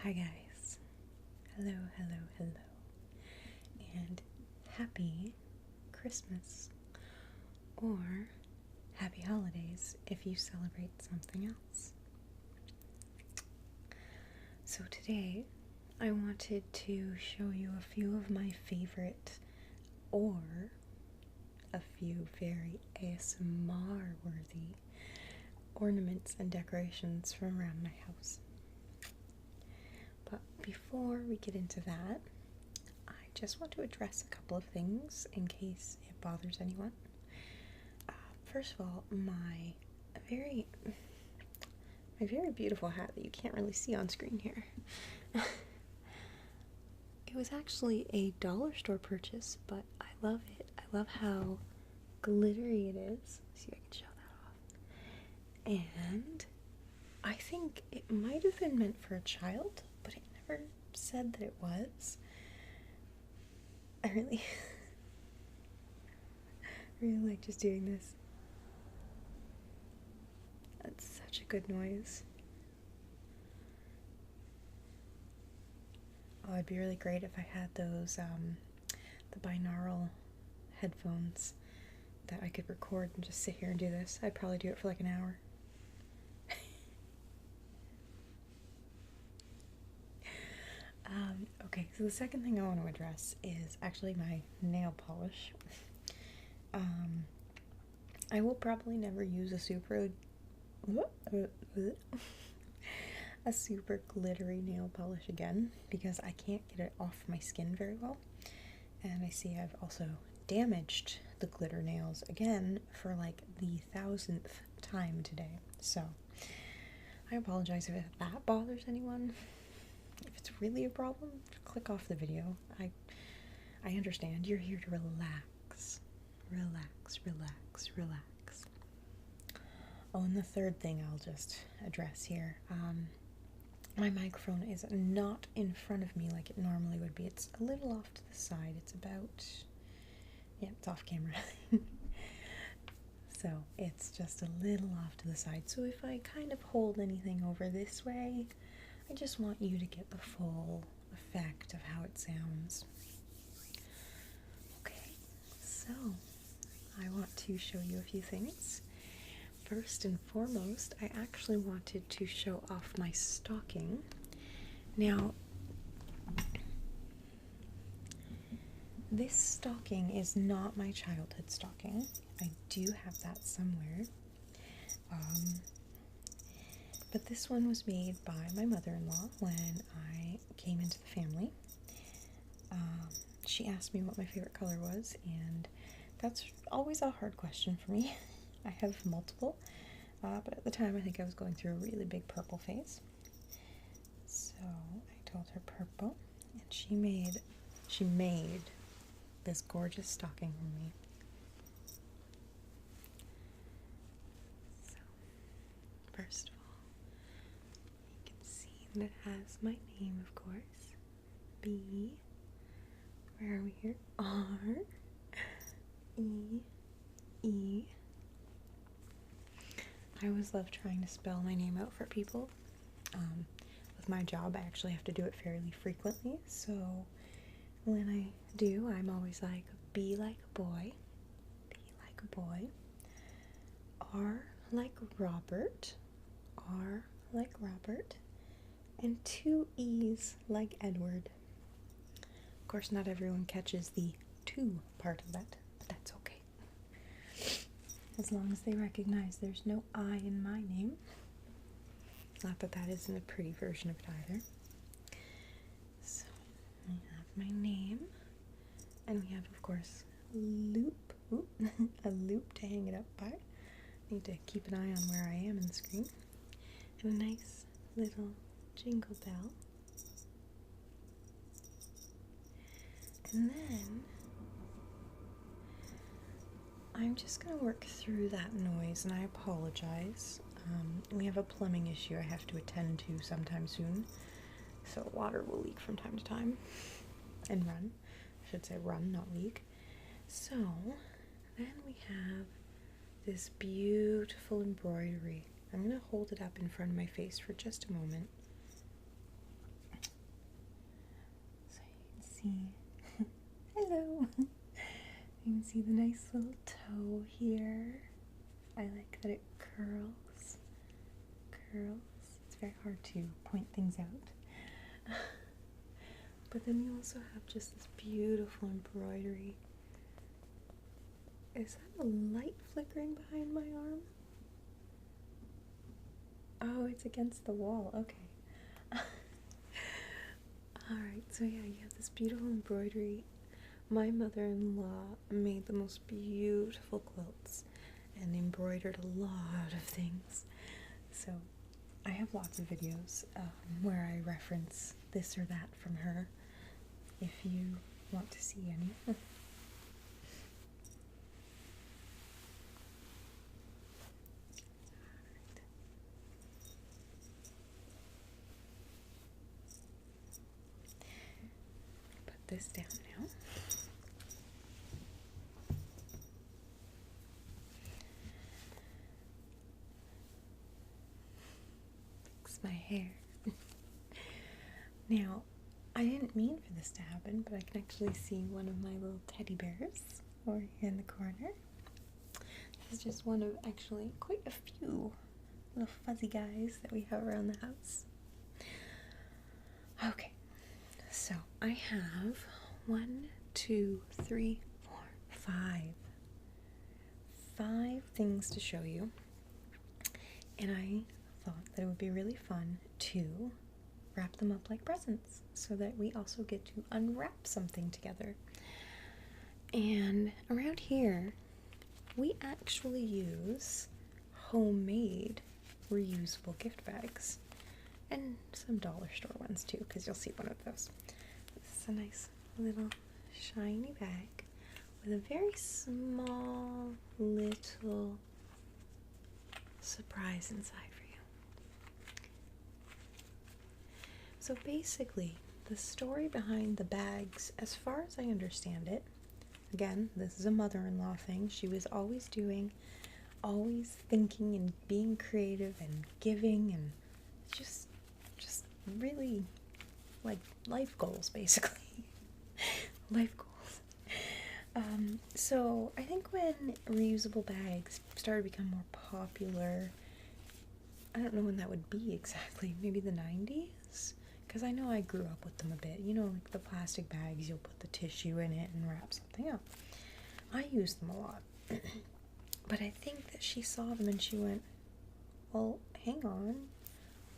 Hi guys. Hello, hello, hello. And happy Christmas. Or happy holidays if you celebrate something else. So today I wanted to show you a few of my favorite or a few very ASMR worthy ornaments and decorations from around my house. But before we get into that, I just want to address a couple of things in case it bothers anyone. First of all, my very beautiful hat that you can't really see on screen here. It was actually a dollar store purchase, but I love it. I love how glittery it is. Let's see if I can show that off. And I think it might have been meant for a child, but it never said that it was. I really like just doing this. That's such a good noise. Oh, it'd be really great if I had those, the binaural headphones that I could record and just sit here and do this. I'd probably do it for like an hour. Okay, so the second thing I want to address is actually my nail polish. I will probably never use a super glittery nail polish again because I can't get it off my skin very well. And I see I've also damaged the glitter nails again for like the 1000th time today. So I apologize if that bothers anyone. If it's really a problem, click off the video. I understand. You're here to relax. Relax, relax, relax. Oh, and the third thing I'll just address here. My microphone is not in front of me like it normally would be. It's a little off to the side. It's about, yeah, it's off camera. So it's just a little off to the side. So if I kind of hold anything over this way, I just want you to get the full effect of how it sounds. Okay, so I want to show you a few things. First and foremost, I actually wanted to show off my stocking. Now, this stocking is not my childhood stocking. I do have that somewhere. But this one was made by my mother-in-law when I came into the family. She asked me what my favorite color was, and that's always a hard question for me. I have multiple, but at the time I think I was going through a really big purple phase. So I told her purple, and she made this gorgeous stocking for me. So first of all, you can see that it has my name, of course. B. Where are we here? R. E. E. I always love trying to spell my name out for people. With my job, I actually have to do it fairly frequently, so when I do, I'm always like, B like a boy, B like a boy, R like Robert, R like Robert, and 2 E's like Edward. Of course, not everyone catches the 2 part of that, but that's okay. As long as they recognize there's no I in my name. Not that that isn't a pretty version of it either. So, we have my name, and we have, of course, a loop to hang it up by. Need to keep an eye on where I am in the screen. And a nice little jingle bell. And then I'm just going to work through that noise, and I apologize. We have a plumbing issue I have to attend to sometime soon, so water will leak from time to time, and run. I should say run, not leak. So, then we have this beautiful embroidery. I'm going to hold it up in front of my face for just a moment. see, hello, you can see the nice little toe here. I like that it curls. It's very hard to point things out. But then you also have just this beautiful embroidery. Is that a light flickering behind my arm? Oh, it's against the wall. Okay. Alright, so yeah, you have this beautiful embroidery. My mother-in-law made the most beautiful quilts and embroidered a lot of things. So I have lots of videos where I reference this or that from her if you want to see any. Put this down now. Fix my hair. Now, I didn't mean for this to happen, but I can actually see one of my little teddy bears over here in the corner. This is just one of actually quite a few little fuzzy guys that we have around the house. Okay, so I have 1, 2, 3, 4, 5 things to show you, and I thought that it would be really fun to wrap them up like presents so that we also get to unwrap something together. And around here we actually use homemade reusable gift bags and some dollar store ones too, because you'll see one of those. This is a nice little shiny bag with a very small little surprise inside for you. So basically, the story behind the bags, as far as I understand it, again, this is a mother-in-law thing. She was always thinking and being creative and giving and just really like life goals, basically. Life goals. So I think when reusable bags started to become more popular, I don't know when that would be exactly, maybe the 90s? Because I know I grew up with them a bit. You know, like the plastic bags, you'll put the tissue in it and wrap something up. I use them a lot. But I think that she saw them and she went, well, hang on.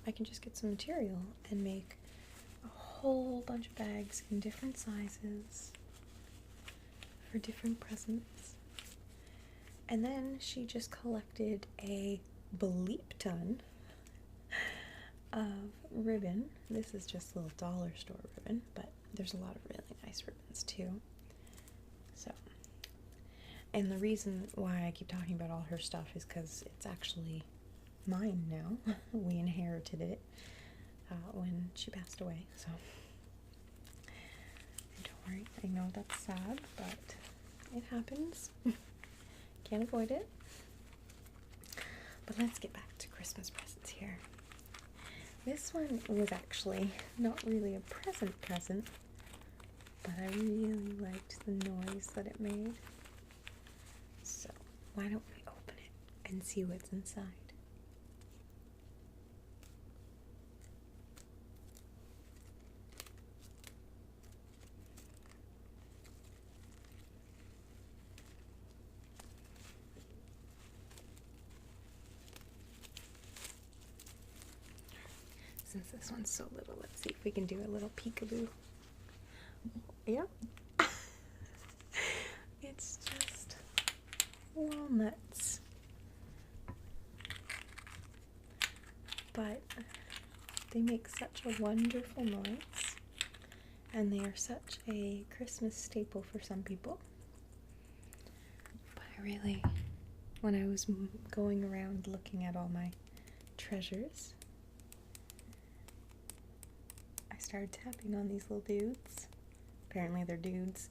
I can just get some material and make a whole bunch of bags in different sizes for different presents. And then she just collected a bleep ton of ribbon. This is just a little dollar store ribbon, but there's a lot of really nice ribbons too. So, and the reason why I keep talking about all her stuff is because it's actually mine now. We inherited it when she passed away, so don't worry, I know that's sad, but it happens. Can't avoid it. But let's get back to Christmas presents here. This one was actually not really a present, but I really liked the noise that it made. So why don't we open it and see what's inside? Since this one's so little, let's see if we can do a little peekaboo. Yep. It's just walnuts. But they make such a wonderful noise, and they are such a Christmas staple for some people. But I really, when I was going around looking at all my treasures, I started tapping on these little dudes. Apparently they're dudes.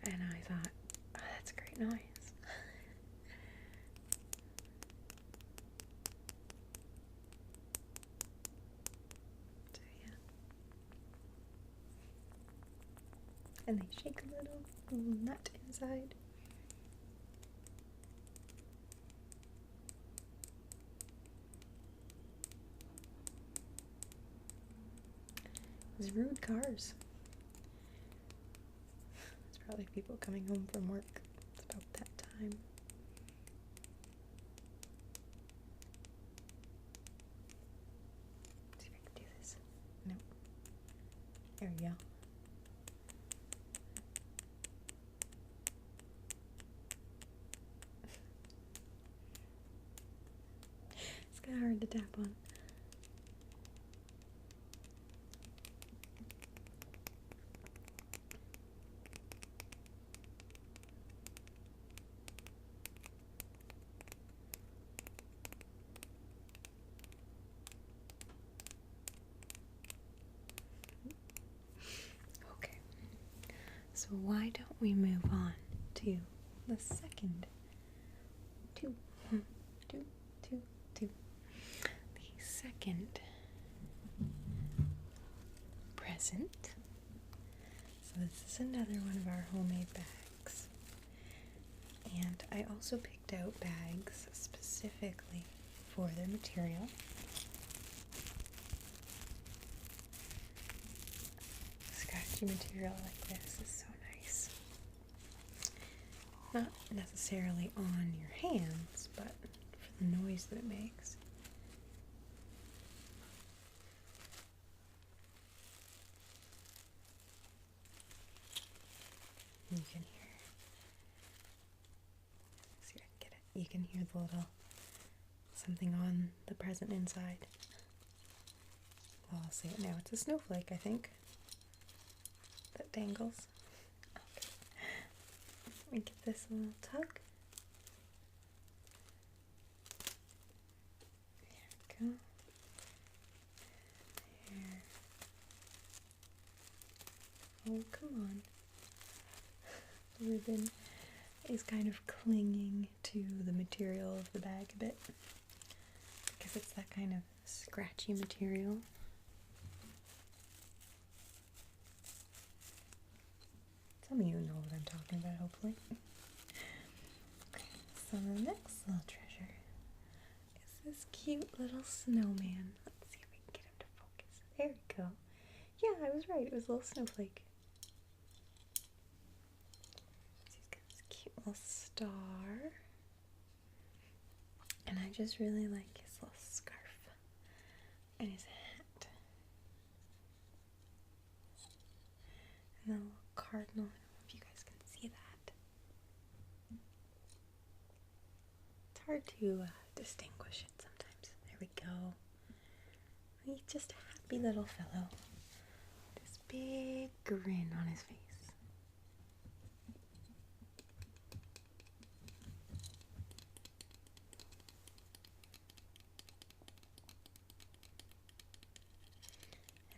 And I thought, oh, that's a great noise. So yeah. and they shake a little nut inside. These rude cars. It's probably people coming home from work. It's about that time. Let's see if I can do this. No. There we go. It's kind of hard to tap on. Okay, so why don't we move on to the second the second present. So this is another one of our homemade bags, and I also picked out bags specifically for their material. Scratchy material like this is so nice. Not necessarily on your hands, but for the noise that it makes. You can hear, see if I can get it. You can hear the little something on the present inside. Well, I'll say it now. It's a snowflake, I think, that dangles. Okay. Let me give this a little tug. There we go. There. Oh, come on. The ribbon is kind of clinging to the material of the bag a bit because it's that kind of scratchy material. Some of you know what I'm talking about, hopefully. Okay, so the next little treasure is this cute little snowman. Let's see if we can get him to focus. There we go. Yeah, I was right. It was a little snowflake. He's got this cute little star. And I just really like his little scarf and his hat. And the little cardinal. I don't know if you guys can see that. It's hard to distinguish it sometimes. There we go. He's just a happy little fellow. This big grin on his face.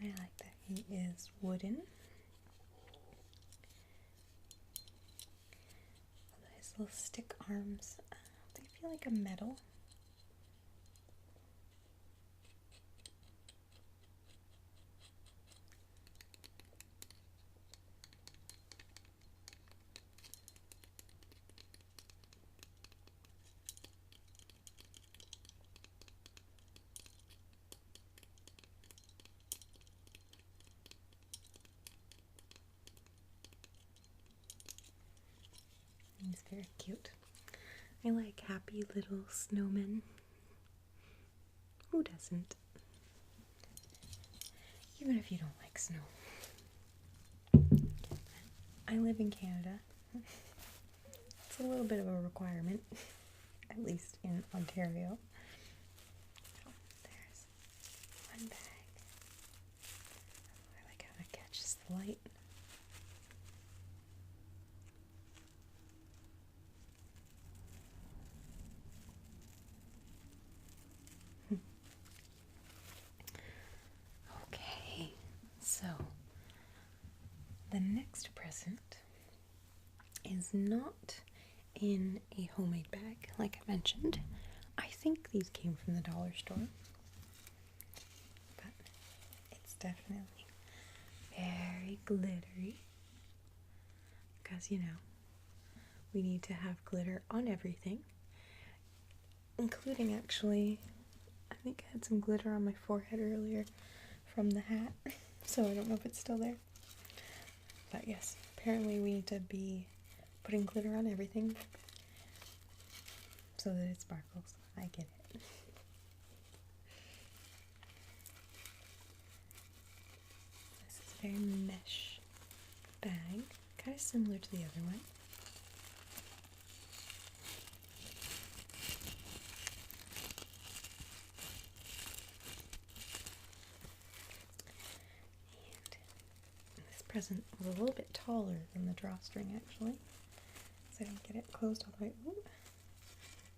And I like that he is wooden. His little stick arms, they feel like a metal. He's very cute. I like happy little snowmen. Who doesn't? Even if you don't like snow. I live in Canada. It's a little bit of a requirement, at least in Ontario. Oh, there's one bag. I like how it catches the light. Okay, so the next present is not in a homemade bag, like I mentioned. I think these came from the dollar store, but it's definitely very glittery. because, you know, we need to have glitter on everything, including actually, I think I had some glitter on my forehead earlier from the hat, so I don't know if it's still there. But yes, apparently we need to be putting glitter on everything so that it sparkles. I get it. This is a very mesh bag, kind of similar to the other one. And this present was a little bit taller than the drawstring actually, so I didn't get it closed all the way. Ooh.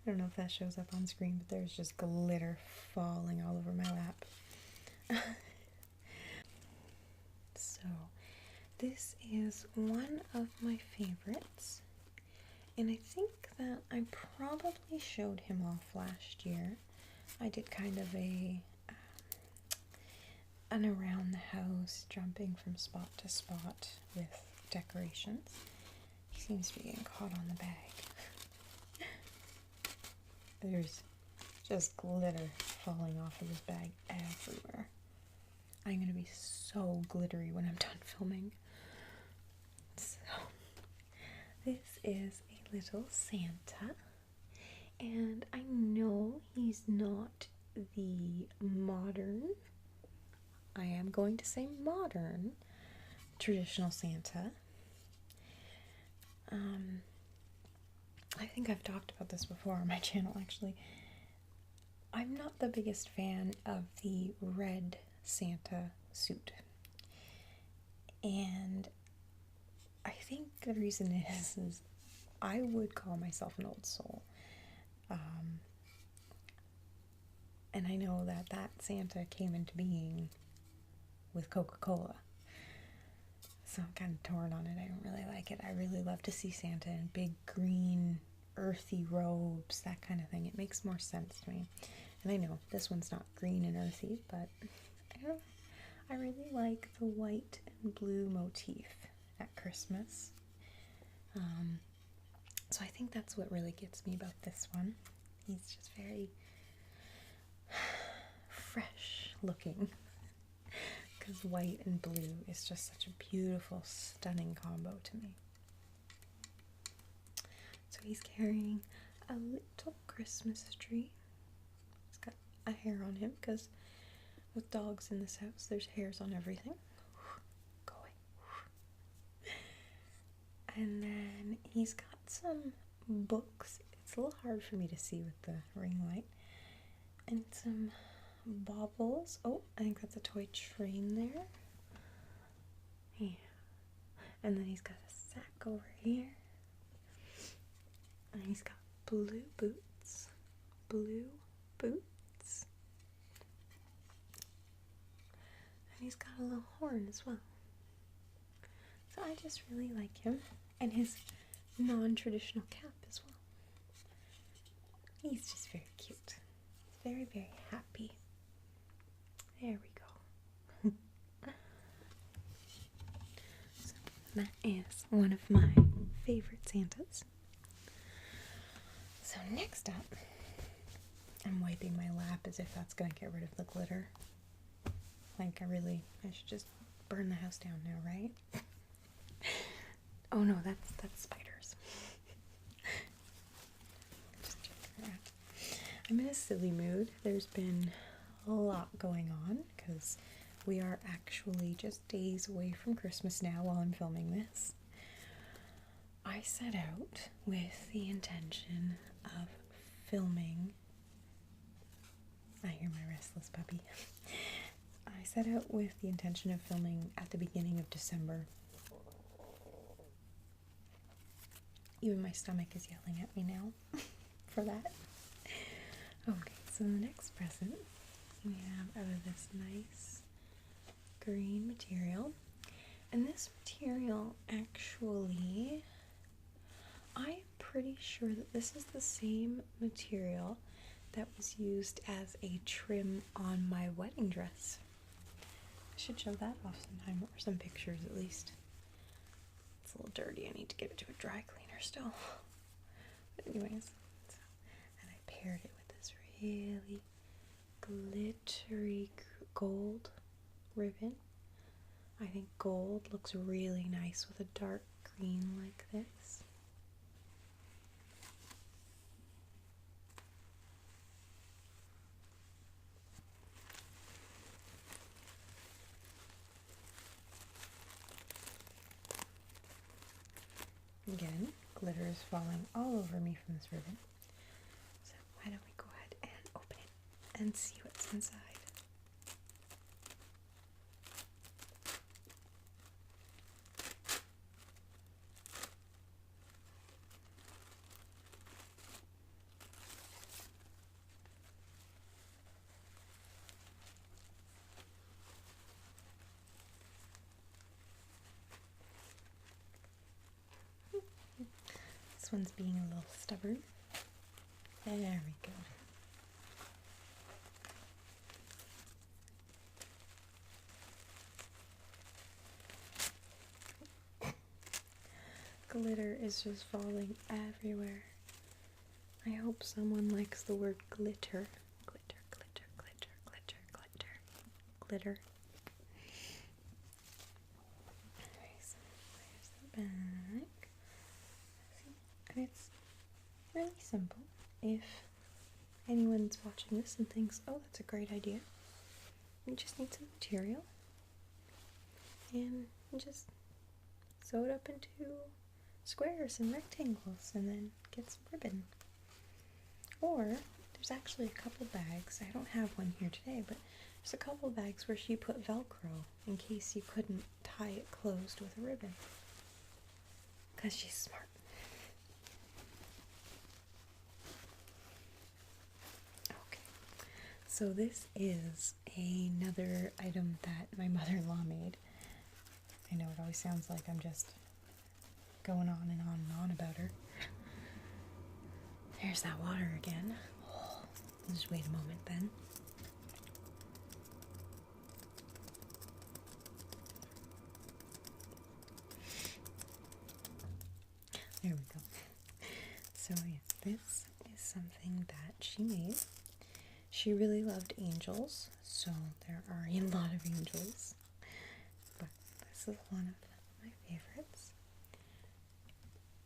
I don't know if that shows up on screen, but there's just glitter falling all over my lap. So, this is one of my favorites, and I think that I probably showed him off last year. I did kind of an around the house, jumping from spot to spot with decorations. He seems to be getting caught on the bag. There's just glitter falling off of this bag everywhere. I'm going to be so glittery when I'm done filming. So, this is a little Santa. And I know he's not the modern, I am going to say modern, traditional Santa. I think I've talked about this before on my channel actually. I'm not the biggest fan of the red Santa suit. And I think the reason is I would call myself an old soul. And I know that Santa came into being with Coca-Cola. So I'm kind of torn on it. I don't really like it. I really love to see Santa in big green, earthy robes, that kind of thing. It makes more sense to me. And I know this one's not green and earthy, but I don't know. I really like the white and blue motif at Christmas. So I think that's what really gets me about this one. He's just very fresh looking. Because white and blue is just such a beautiful, stunning combo to me. So he's carrying a little Christmas tree. He's got a hair on him because with dogs in this house, there's hairs on everything. Go away. And then he's got some books. It's a little hard for me to see with the ring light. And some baubles. Oh, I think that's a toy train there. Yeah. And then he's got a sack over here. And he's got blue boots. Blue boots. And he's got a little horn as well. So I just really like him. And his non-traditional cap as well. He's just very cute. He's very, very happy. There we go. So that is one of my favorite Santas. So next up, I'm wiping my lap as if that's going to get rid of the glitter. Like I should just burn the house down now, right? Oh no, that's spiders. Just check that. I'm in a silly mood. There's been a lot going on because we are actually just days away from Christmas now while I'm filming this. I set out with the intention of filming. I hear my restless puppy. I set out with the intention of filming at the beginning of December. Even my stomach is yelling at me now for that. Okay, so the next present we have out of this nice green material. And this material actually, I'm pretty sure that this is the same material that was used as a trim on my wedding dress. I should show that off sometime, or some pictures at least. it's a little dirty. I need to give it to a dry cleaner still. But anyways, and I paired it with this really glittery gold ribbon. I think gold looks really nice with a dark green like this. Again, glitter is falling all over me from this ribbon. So why don't we go ahead and open it and see what's inside. This one's being a little stubborn. There we go. Glitter is just falling everywhere. I hope someone likes the word glitter. Glitter, glitter, glitter, glitter, glitter, glitter. Okay, so there's the back. And it's really simple. If anyone's watching this and thinks, oh, that's a great idea, you just need some material and just sew it up into squares and rectangles and then get some ribbon. Or there's actually a couple bags. I don't have one here today, but there's a couple bags where she put Velcro in case you couldn't tie it closed with a ribbon. Because she's smart. Okay, so this is another item that my mother-in-law made. I know it always sounds like I'm just going on and on and on about her. There's that water again. Oh, we'll just wait a moment then. There we go. So yes, this is something that she made. She really loved angels, so there are a lot of angels. But this is one of my favorites.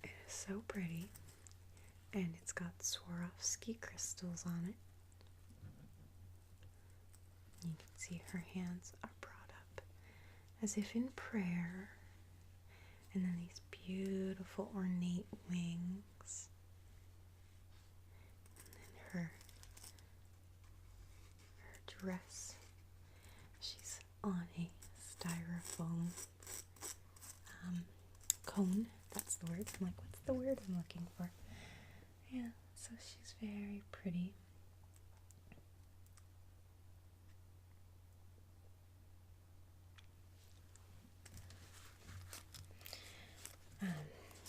It is so pretty. And it's got Swarovski crystals on it. You can see her hands are brought up as if in prayer. And then these beautiful ornate wings. And then her dress. She's on a styrofoam cone. That's the word. I'm like, what's the word I'm looking for? Yeah, so she's very pretty.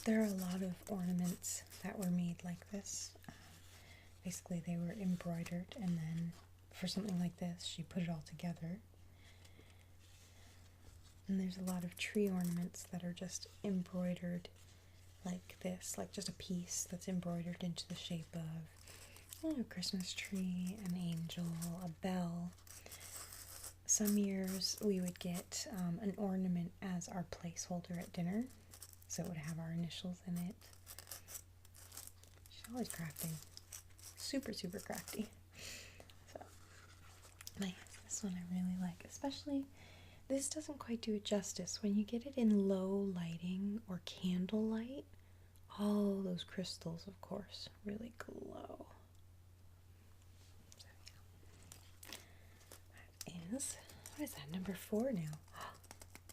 There are a lot of ornaments that were made like this. Basically, they were embroidered, and then for something like this, she put it all together. And there's a lot of tree ornaments that are just embroidered like this, like just a piece that's embroidered into the shape of a Christmas tree, an angel, a bell. Some years we would get an ornament as our placeholder at dinner, so it would have our initials in it. She's always crafting. Super, super crafty. So, but yes, this one I really like, especially this doesn't quite do it justice. When you get it in low lighting or candlelight, all those crystals, of course, really glow. So yeah, that is, what is that, number 4 now?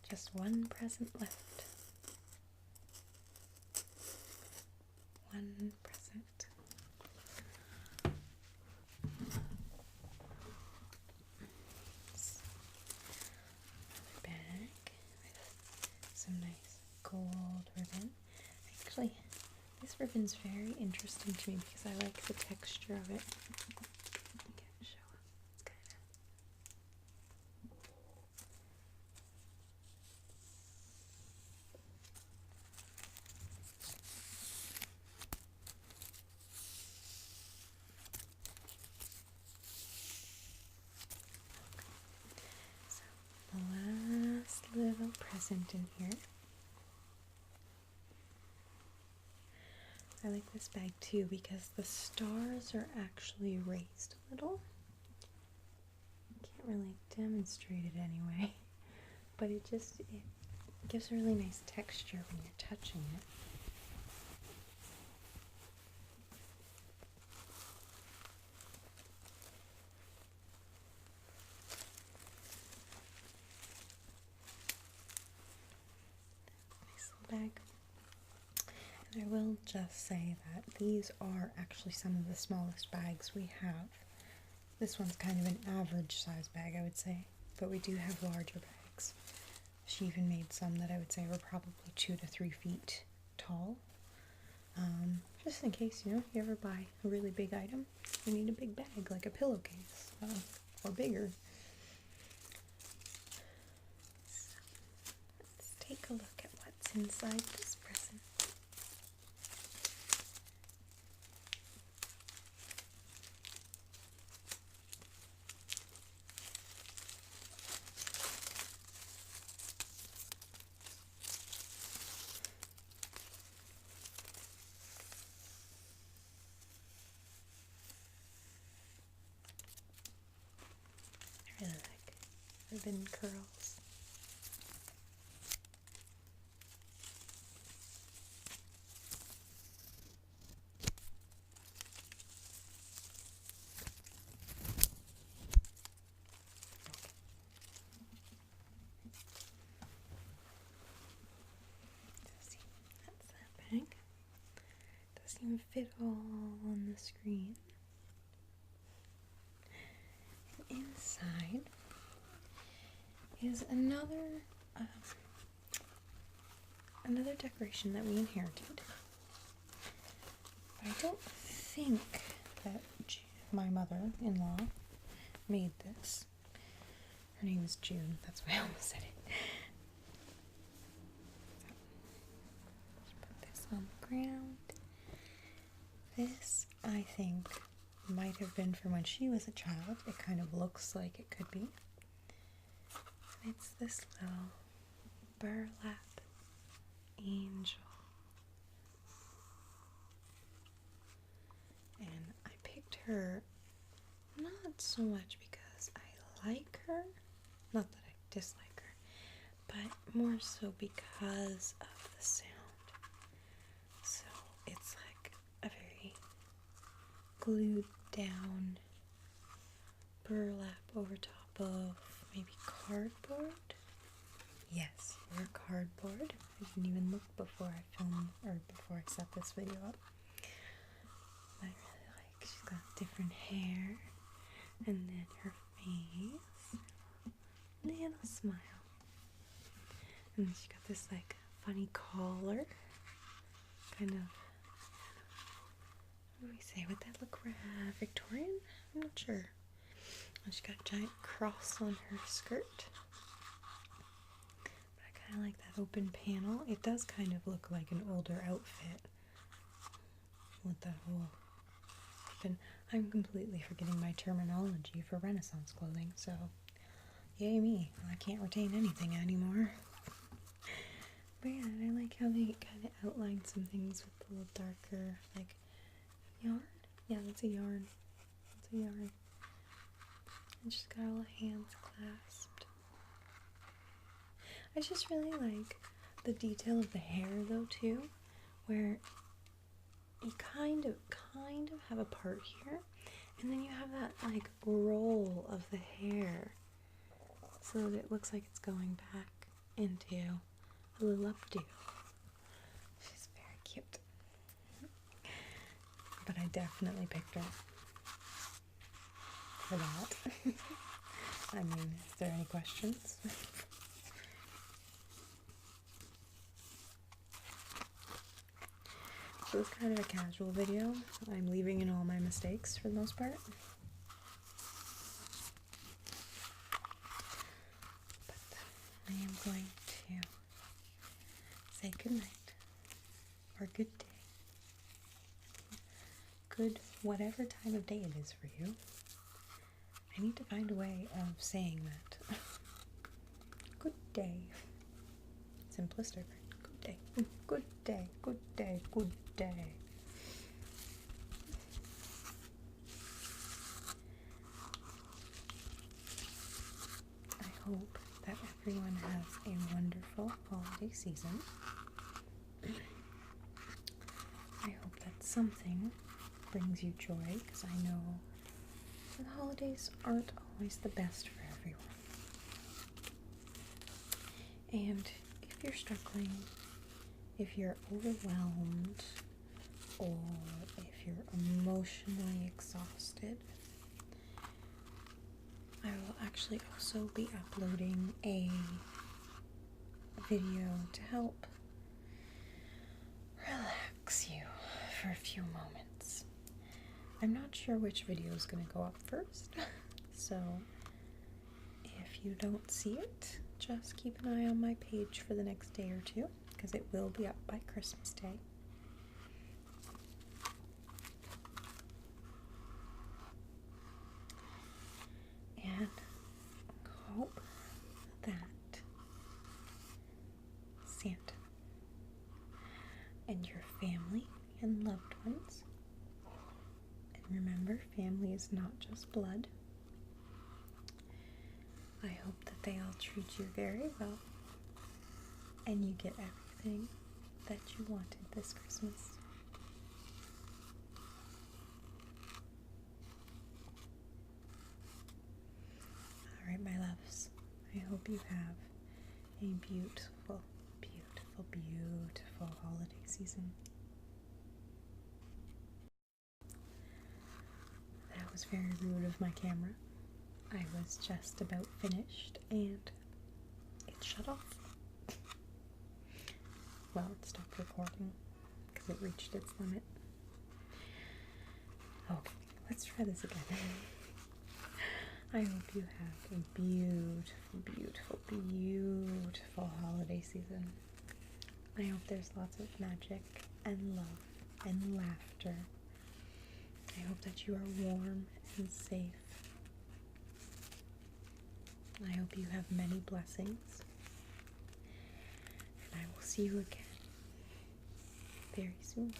Just one present left. One present. Another bag with some nice gold ribbon. Actually, this ribbon's very interesting to me because I like the texture of it. Can't show it. It's kind of. present in here. I like this bag too because the stars are actually raised a little. Can't really demonstrate it anyway, but it gives a really nice texture when you're touching it. Nice little bag. And I will just say that these are actually some of the smallest bags we have. This one's kind of an average size bag, I would say, but we do have larger bags. She even made some that I would say were probably 2 to 3 feet tall. Just in case, you ever buy a really big item, you need a big bag, like a pillowcase, or bigger. So, let's take a look at what's inside this present. I really like ribbon curls. See, that's that bag. Doesn't even fit all on the screen. Inside is another decoration that we inherited. But I don't think that my mother-in-law made this. Her name is June. That's why I almost said it. So, put this on the ground. This, I think, might have been from when she was a child. It kind of looks like it could be. And it's this little burlap angel. And I picked her not so much because I like her, not that I dislike her, but more so because of the sound. So it's like a very glued down burlap over top of maybe cardboard. Yes, or cardboard. I didn't even look before before I set this video up. I really like, she's got different hair, and then her face, little smile, and then she got this like funny collar, kind of, what do we say, would that look Victorian? I'm not sure. And she got a giant cross on her skirt. But I kind of like that open panel. It does kind of look like an older outfit with that whole open. I'm completely forgetting my terminology for Renaissance clothing, so yay me. I can't retain anything anymore. But yeah, I like how they kind of outlined some things with a little darker, like, yarn? Yeah, that's a yarn. That's a yarn. And she's got all the hands clasped. I just really like the detail of the hair though too, where you kind of have a part here, and then you have that like roll of the hair, so that it looks like it's going back into a little updo. She's very cute. But I definitely picked her for that. I mean, is there any questions? So it's kind of a casual video. I'm leaving in all my mistakes for the most part. But I am going to say good night, or good day. Good whatever time of day it is for you. I need to find a way of saying that. Good day. simplistic. Good day. Good day. Good day. Good day. I hope that everyone has a wonderful holiday season. I hope that something brings you joy, because I know the holidays aren't always the best for everyone. And if you're struggling, if you're overwhelmed, or if you're emotionally exhausted, I will actually also be uploading a video to help relax you for a few moments. I'm not sure which video is going to go up first, so if you don't see it, just keep an eye on my page for the next day or two, because it will be up by Christmas Day. And hope that Santa and your family and loved ones, and remember, family is not just blood, I hope that they all treat you very well and you get everything that you wanted this Christmas. Alright, my loves, I hope you have a beautiful, beautiful, beautiful holiday season. That was very rude of my camera. I was just about finished and it shut off. Well, it stopped recording because it reached its limit. Okay, let's try this again. I hope you have a beautiful, beautiful, beautiful holiday season. I hope there's lots of magic and love and laughter. I hope that you are warm and safe. I hope you have many blessings. And I will see you again very soon.